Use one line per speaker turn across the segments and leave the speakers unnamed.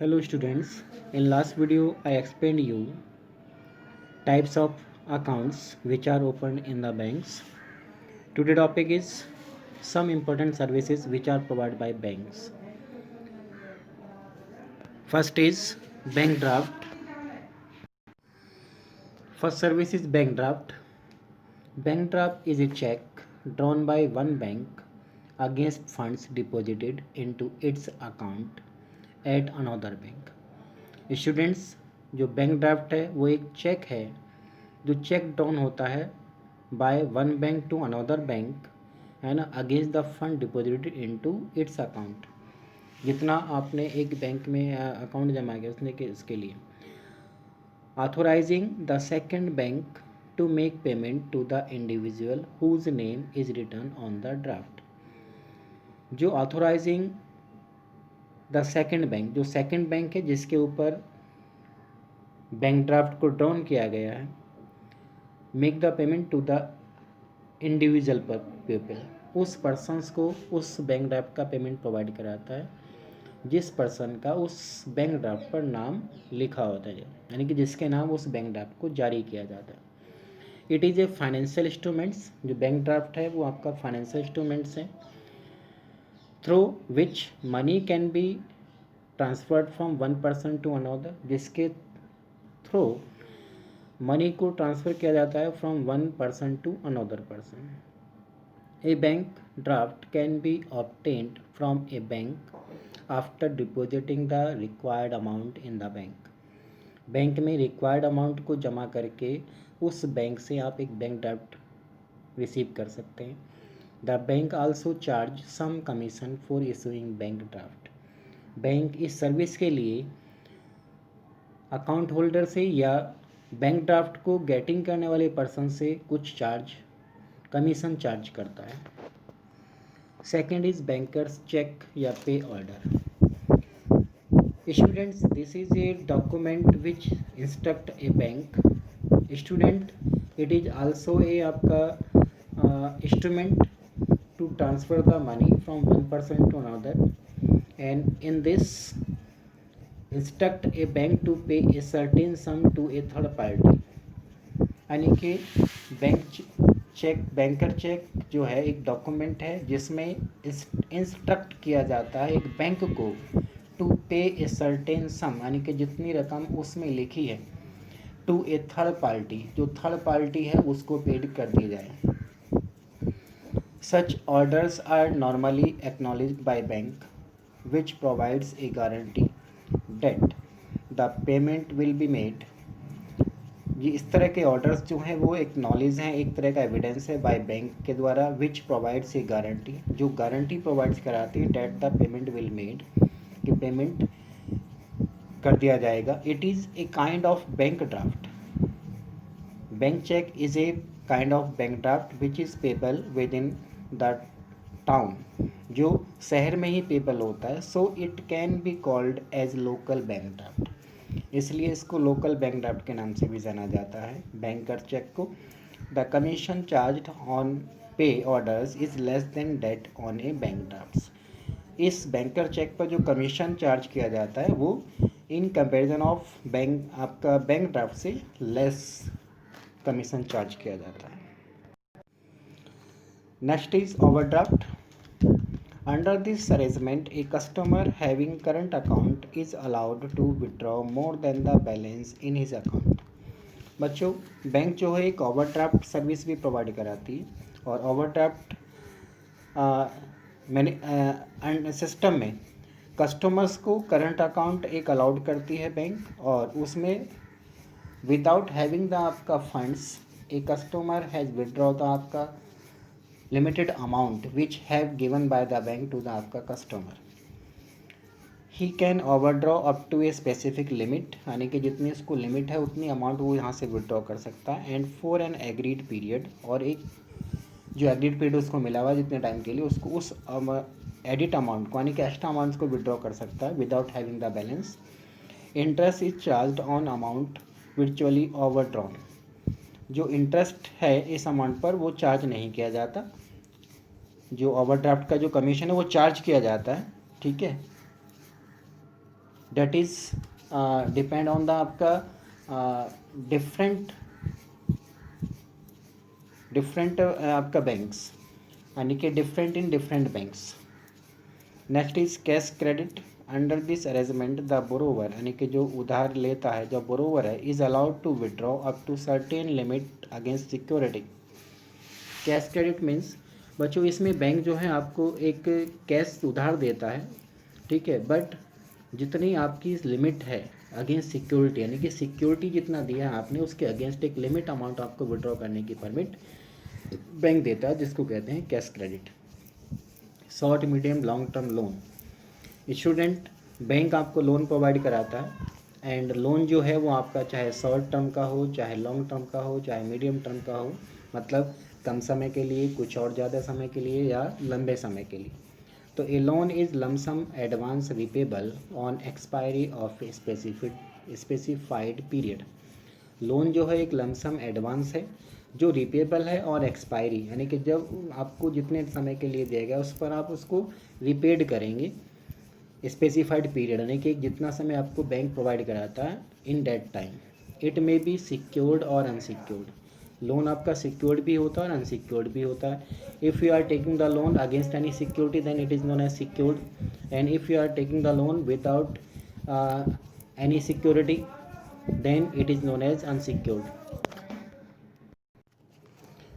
Hello students, in last video I explained you types of accounts which are opened in the banks. Today topic is some important services which are provided by banks. First is bank draft. First service is bank draft. Bank draft is a check drawn by one bank against funds deposited into its account at another bank. Students, जो bank draft है वो एक check है जो check down होता है by one bank to another bank है ना, against the fund deposited into its account. जितना आपने एक बैंक में अकाउंट जमा किया उसने के इसके लिए authorising the second bank to make payment to the individual whose name is written on the draft. जो ऑथोराइजिंग द सेकंड बैंक, जो सेकंड बैंक है जिसके ऊपर बैंक ड्राफ्ट को ड्रॉन किया गया है, make the payment to the individual people, उस पर्सनस को उस बैंक ड्राफ्ट का पेमेंट प्रोवाइड कराता है जिस पर्सन का उस बैंक ड्राफ्ट पर नाम लिखा होता है, यानी कि जिसके नाम उस बैंक ड्राफ्ट को जारी किया जाता है। It is a financial instruments. जो बैंक ड्राफ्ट है वो आपका फाइनेंशियल इंस्ट्रूमेंट्स है through which money can be transferred from one person to another, जिसके थ्रू मनी को ट्रांसफ़र किया जाता है from one person to another person. A bank draft can be obtained from a bank after depositing the required amount in the bank. Bank में required amount को जमा करके उस बैंक से आप एक बैंक ड्राफ्ट रिसीव कर सकते हैं। The bank also charge some commission for issuing bank draft. Bank इस सर्विस के लिए अकाउंट होल्डर से या बैंक ड्राफ्ट को गेटिंग करने वाले पर्सन से कुछ चार्ज, कमीशन चार्ज करता है। सेकंड इज बैंकर्स चेक या pay order. Students, this is a document which instruct a bank student. It is also a आपका instrument to transfer the money from one person to another, and in this instruct a bank to pay a certain sum to a third party. यानी कि bank cheque, banker check जो है एक document है जिसमें instruct किया जाता है एक बैंक को टू पे ए सर्टेन सम, यानी कि जितनी रकम उसमें लिखी है, टू ए थर्ड पार्टी, जो थर्ड पार्टी है उसको पेड कर दी जाए। Such orders are normally acknowledged by bank which provides a guarantee that the payment will be made. ये इस तरह के ऑर्डर्स जो हैं वो एक नॉलेज हैं, एक तरह का एविडेंस है बाय बैंक के द्वारा, विच प्रोवाइड्स ए गारंटी, जो गारंटी प्रोवाइड्स कराती है that the payment will made, कि पेमेंट कर दिया जाएगा। It is a kind of bank draft. Bank cheque is a kind of bank draft which is payable within the town, जो शहर में ही पेबल होता है। So it can be called as local bank draft, इसलिए इसको local bank draft के नाम से भी जाना जाता है बैंकर चेक को। The commission charge on pay orders is less than that on a bank draft. इस बैंकर चेक पर जो कमीशन चार्ज किया जाता है वो इन कंपैरिजन ऑफ बैंक, आपका बैंक ड्राफ्ट से लेस कमीशन चार्ज किया जाता है। Next is overdraft. Under this arrangement, a customer having current account is allowed to withdraw more than the balance in his account। बच्चों, bank जो है एक overdraft service भी प्रोवाइड कराती है, और ओवरड्राफ्ट मैंने सिस्टम में कस्टमर्स को करंट अकाउंट एक अलाउड करती है बैंक, और उसमें विदाउट हैविंग द आपका funds a customer has withdraw the आपका limited amount which have given by the bank to the आपका customer। he can overdraw up to a specific limit, यानी कि जितनी उसको लिमिट है उतनी अमाउंट वो यहाँ से विड्रॉ कर सकता है, and for an agreed period, और एक जो एग्रीड पीरियड उसको मिला हुआ जितने टाइम के लिए उसको उस एडिट अमाउंट को, यानी कि एक्स्ट्रा अमाउंट्स को विड्रॉ कर सकता है without having the balance. Interest is charge on amount virtually overdrawn. जो इंटरेस्ट है इस अमाउंट पर वो चार्ज नहीं किया जाता, जो ओवरड्राफ्ट का जो कमीशन है वो चार्ज किया जाता है, ठीक है। That is depend on the आपका डिफरेंट आपका बैंक्स, यानी कि different in different banks. Next is cash credit. Under this arrangement the borrower, यानी कि जो उधार लेता है, जो बोरोवर है, is allowed to withdraw up to certain limit against security. Cash credit means बच्चों इसमें बैंक जो है आपको एक कैश उधार देता है, ठीक है, बट जितनी आपकी लिमिट है अगेंस्ट सिक्योरिटी, यानी कि सिक्योरिटी जितना दिया है आपने उसके अगेंस्ट एक लिमिट अमाउंट आपको विड्रॉ करने की परमिट बैंक देता है, जिसको कहते हैं cash credit. Short medium long term loan. Student, bank आपको लोन प्रोवाइड कराता है, एंड लोन जो है वो आपका चाहे शॉर्ट टर्म का हो, चाहे लॉन्ग टर्म का हो, चाहे मीडियम टर्म का हो, मतलब कम समय के लिए, कुछ और ज़्यादा समय के लिए, या लंबे समय के लिए। तो a loan is lump sum advance repayable on expiry of specified period. Loan जो है एक लमसम एडवांस है जो रिपेबल है, और एक्सपायरी यानी कि जब आपको जितने समय के लिए दिया गया उस पर आप उसको रिपेड करेंगे, स्पेसिफाइड पीरियड यानी कि जितना समय आपको बैंक प्रोवाइड कराता है in that time. It may be secured और अनसिक्योर्ड। लोन आपका सिक्योर्ड भी होता है और अनसिक्योर्ड भी होता है। If you are taking the loan against any security then it is known as secured, and if you are taking the loan without any security then it is known as unsecured.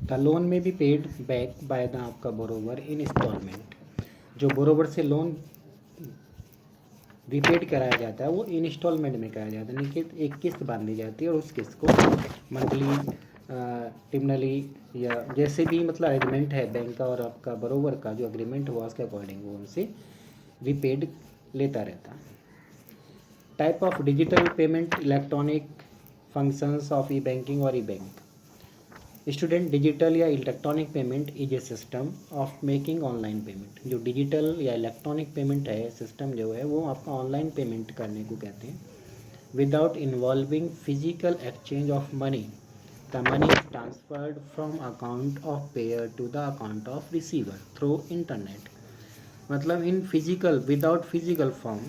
The loan may be paid back by the आपका borrower in installment। जो borrower से loan repaid कराया जाता है वो instalment में कराया जाता है, यानी कि एक किस्त बांधी जाती है और उस किस्त को मंथली, टिमनली, या जैसे भी मतलब एग्रीमेंट है बैंक का और आपका बरोबर का जो एग्रीमेंट हुआ उसके अकॉर्डिंग वो उनसे रिपेड लेता रहता है। Type of digital payment, electronic functions of e banking और ई बैंक। स्टूडेंट, डिजिटल या electronic payment is a system of making online payment. जो डिजिटल या इलेक्ट्रॉनिक पेमेंट है सिस्टम जो है वो आपका ऑनलाइन पेमेंट करने को कहते हैं, without involving physical exchange of money. The money is transferred from account of payer to the account of receiver through internet. मतलब in physical, without physical form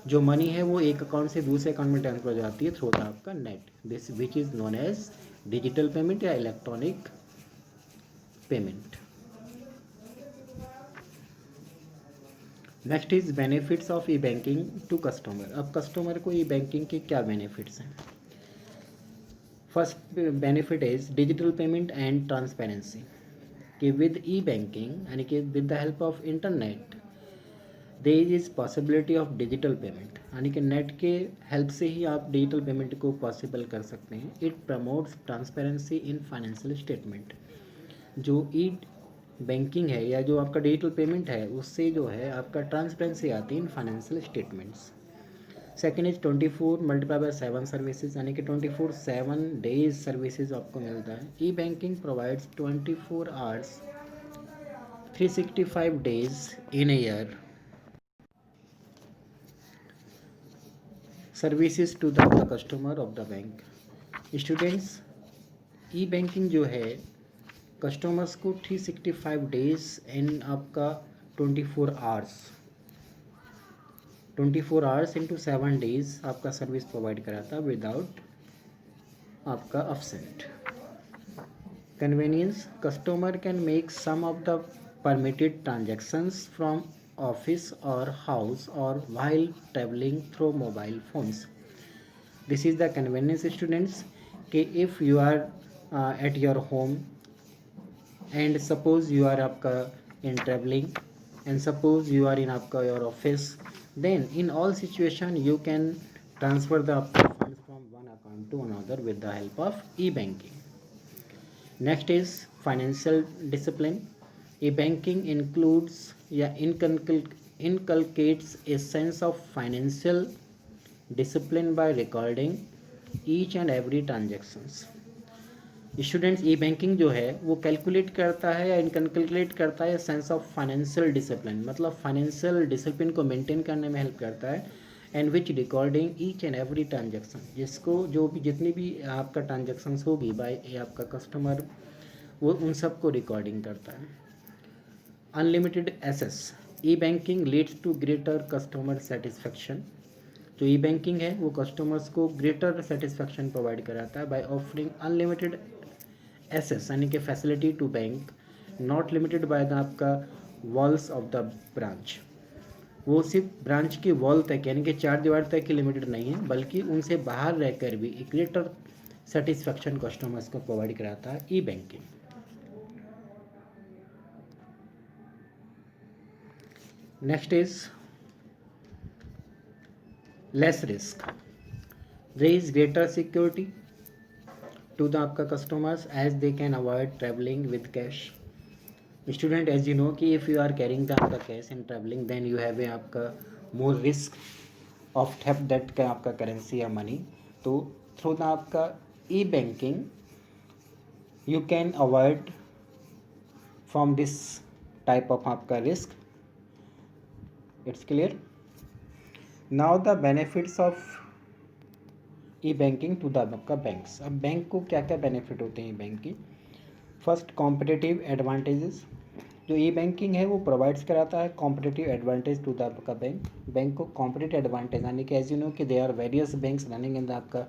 जो मनी है वो एक अकाउंट से दूसरे अकाउंट में ट्रांसफर हो जाती है थ्रू द आपका net, this which is known as digital payment या electronic payment. Next is benefits of e banking to customer. अब कस्टमर को ई बैंकिंग के क्या बेनिफिट्स हैं? First benefit is digital payment and transparency, कि with e banking यानी कि with the help of internet there is possibility of digital payment, यानी कि नेट के हेल्प से ही आप डिजिटल पेमेंट को पॉसिबल कर सकते हैं। It promotes transparency in financial statement. जो ई बैंकिंग है या जो आपका डिजिटल पेमेंट है उससे जो है आपका ट्रांसपेरेंसी आती है in financial statements. Second is 24/7 services, यानी कि 24/7 डेज सर्विसेज आपको मिलता है। E banking provides 24 hours 365 days in a year services to the customer of the bank. Students, e banking जो है कस्टमर्स को 365 डेज इन आपका 24 आवर्स 24 आवर्स इंटू 7 डेज आपका सर्विस प्रोवाइड कराता है विदाउट आपका absent. Convenience, customer can make some of the permitted transactions from office और house और while traveling through mobile phones. This is the convenience students, कि if you are at your home and suppose you are आपका in traveling and suppose you are in आपका your office, then in all situation you can transfer the funds from one account to another with the help of e-banking. Next is financial discipline. E-banking includes inculcates a sense of financial discipline by recording each and every transactions. Students, e banking जो है वो calculate करता है या इनकलकुलेट करता है sense of financial discipline, मतलब financial discipline को मेंटेन करने में हेल्प करता है, and which recording each and every transaction, जिसको जो भी जितनी भी आपका ट्रांजेक्शन्स होगी बाय आपका कस्टमर वो उन सब को रिकॉर्डिंग करता है। Unlimited access, e banking leads to greater customer satisfaction. जो ई बैंकिंग है वो कस्टमर्स को ग्रेटर सेटिस्फैक्शन प्रोवाइड कराता है बाय ऑफरिंग अनलिमिटेड एसेस यानी कि facility to bank, not limited by the आपका वॉल्स ऑफ द ब्रांच। वो सिर्फ ब्रांच की वॉल तक यानी कि चार दीवार तक ही लिमिटेड नहीं है, बल्कि उनसे बाहर रहकर भी एक ग्रेटर सेटिस्फैक्शन कस्टमर्स को प्रोवाइड कराता है e banking. Next is less risk, there is greater security to the आपका customers as they can avoid travelling with cash. Student as you know कि if you are carrying the आपका cash in travelling then you have a आपका more risk of theft that का आपका currency या money. तो through the आपका e banking you can avoid from this type of आपका risk. It's clear. Now the benefits of e-banking to the आपका banks. अब bank को क्या क्या बेनिफिट होते हैं बैंक की? फर्स्ट कॉम्पिटिटिव एडवांटेजेस, जो ई बैंकिंग है वो प्रोवाइड्स कराता है कॉम्पिटिटिव एडवांटेज टू द आपका बैंक। बैंक को कॉम्पिटिटिव एडवांटेज यानी कि एज यू नो कि they are various banks running in the आपका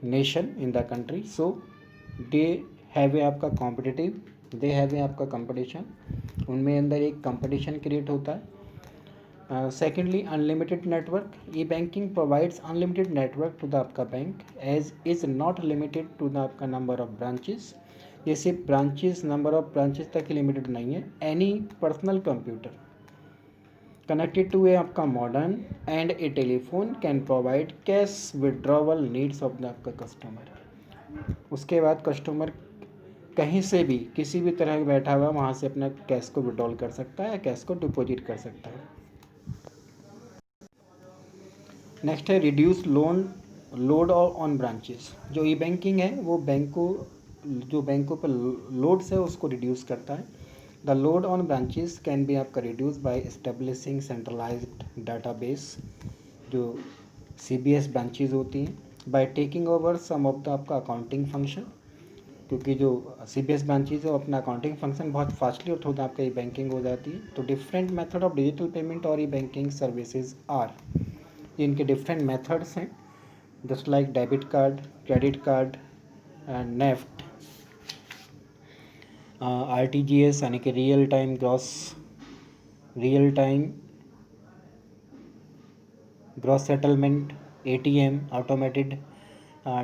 nation in the country, so they have a आपका कॉम्पिटिटिव, दे हैव ए आपका कंपटीशन, उनमें अंदर एक कंपटीशन क्रिएट होता है। Secondly unlimited network, e banking provides unlimited network to the आपका bank as is not limited to the आपका number of branches. ये सिर्फ ब्रांचेस नंबर ऑफ ब्रांचेस तक ही लिमिटेड नहीं है। Any personal computer connected to a आपका modern and a telephone can provide cash withdrawal needs of the आपका customer. उसके बाद कस्टमर कहीं से भी किसी भी तरह का बैठा हुआ वहाँ से अपना कैश को विड्रॉल कर सकता है, कैश को डिपॉजिट कर सकता है। नेक्स्ट है रिड्यूस लोड ऑन ब्रांचेस, जो ई बैंकिंग है वो बैंकों पर लोड्स है उसको रिड्यूस करता है। The load on branches can be आपका reduce by establishing centralized database, जो CBS ब्रांचेज होती हैं, by taking over some of the आपका अकाउंटिंग फंक्शन, क्योंकि जो CBS ब्रांचेज है वो अपना अकाउंटिंग फंक्शन बहुत फास्टली और थोड़ा आपका ई बैंकिंग हो जाती है। तो different method of digital payment और ई बैंकिंग सर्विसेज आर, इनके डिफरेंट मेथड्स हैं just like debit card, credit card, NEFT, RTGS यानी कि real time gross settlement, ATM, automated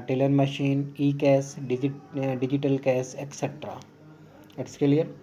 teller machine, E cash, digital cash etcetera. It's clear.